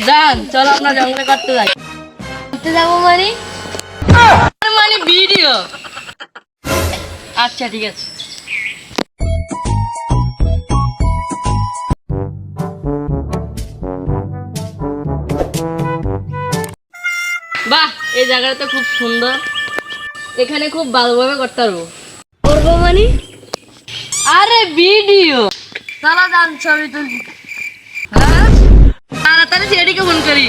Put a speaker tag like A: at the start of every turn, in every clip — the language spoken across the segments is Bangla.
A: জান চলো আমরা জঙ্গলে করতে যাই।
B: করতে যাবো মানে?
A: মানে ভিডিও। আচ্ছা ঠিক আছে। বাহ, এই জায়গাটা তো খুব সুন্দর, এখানে খুব ভালোভাবে করতে পারবো।
B: করবো মানে?
A: আরে ভিডিও।
B: চলো যান ছবি তুলবি।
A: হ্যাঁ, তাড়াতাড়ি সেটিকে ফোন করি।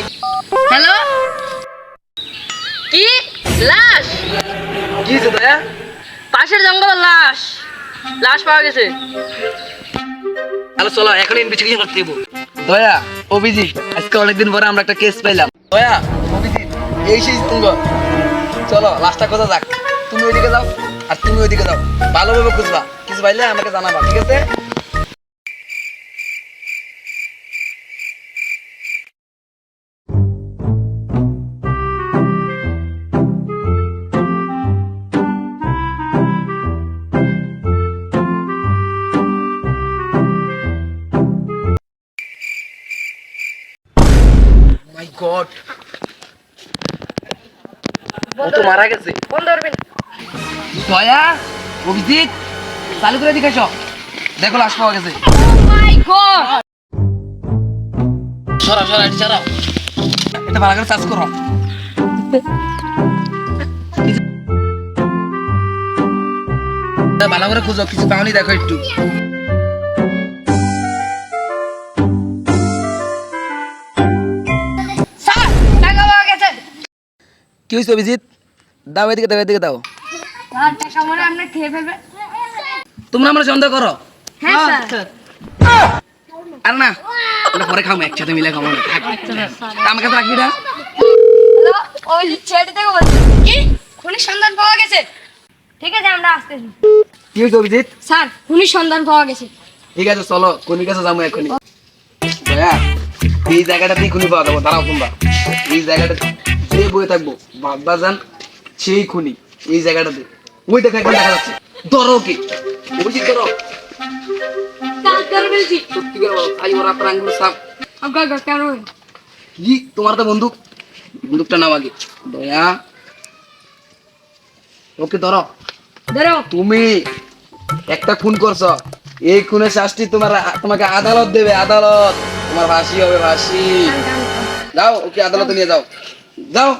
A: হ্যালো, কি লাশ?
C: কি হয়েছে দয়া?
A: পাশের জঙ্গলে লাশ, লাশ পাওয়া গেছে।
C: তাহলে চলো এখন ইনভেস্টিগেশন করতে দেবো। দয়া, অভিজিৎ, আজকে অনেকদিন পরে আমরা একটা কেস পাইলাম। দয়া, অভিজিৎ, এই সেই তুঙ্গ। চলো লাস্টটা কথা যাক। তুমি ওইদিকে যাও আর তুমি ওইদিকে যাও, ভালোভাবে খুঁজবা, কিছু পাইলে আমাকে জানাবা, ঠিক আছে? মাই গড, ও তো মারা গেছে।
A: ফোন ধরবেন।
C: দয়া, অভিজিৎ, চালু করে দিকে এসো, দেখো লাশ পাওয়া গেছে।
A: মাই গড,
C: সরা সরা এটা সরাও, এটা ভালো করে চার্জ করো। ভালো করে খুঁজো, কিছু পাওনি দেখো একটু।
A: স্যার টাকা পাওয়া গেছে।
C: কি হয়েছে অভিজিৎ? দাও এদিকে দাও, এদিকে দাও।
B: স্যার টাকা মানে আপনি খেয়ে ফেলবেন?
C: তোমরা আমরা সন্দেহ করো?
B: হ্যাঁ স্যার।
C: আর না, আমরা পরে খাবো, একসাথে মিলে খাবো। আমাকে তো রাখবি না।
B: হ্যালো, ওই ছেলেটা থেকে বলছি। কি? খুনির সন্ধান পাওয়া গেছে? ঠিক আছে আমরা আসতেছি।
C: কি হয়েছে অভিজিৎ?
B: স্যার খুনির সন্ধান পাওয়া গেছে।
C: ঠিক আছে চলো, কোন কাছে যাবো এখনই। দয়া, এই জায়গাটাতেই খুনি পাওয়া যাবো। দাঁড়াও তোমরা, এই জায়গাটা যে বয়ে থাকবো বাবা যান সেই খুনি এই জায়গাটাতে। ওই দেখা এখন দেখা যাচ্ছে। ধরো কি অভিজিৎ, ধরো।
B: কাজ করে ফেলছি।
C: সত্যি করে বলো, আই ওরা প্রাঙ্গুলো সাপ।
B: আজ্ঞা কেন?
C: কি তোমার তো বন্দুক, বন্দুকটা নাও আগে। দয়া, ওকে ধরো।
B: ধরো।
C: তুমি একটা খুন করছো, এই খুনের শাস্তি তোমাকে আদালত দেবে, আদালত। তোমার ফাঁসি হবে, ফাঁসি। যাও ওকে আদালতে নিয়ে যাও, যাও।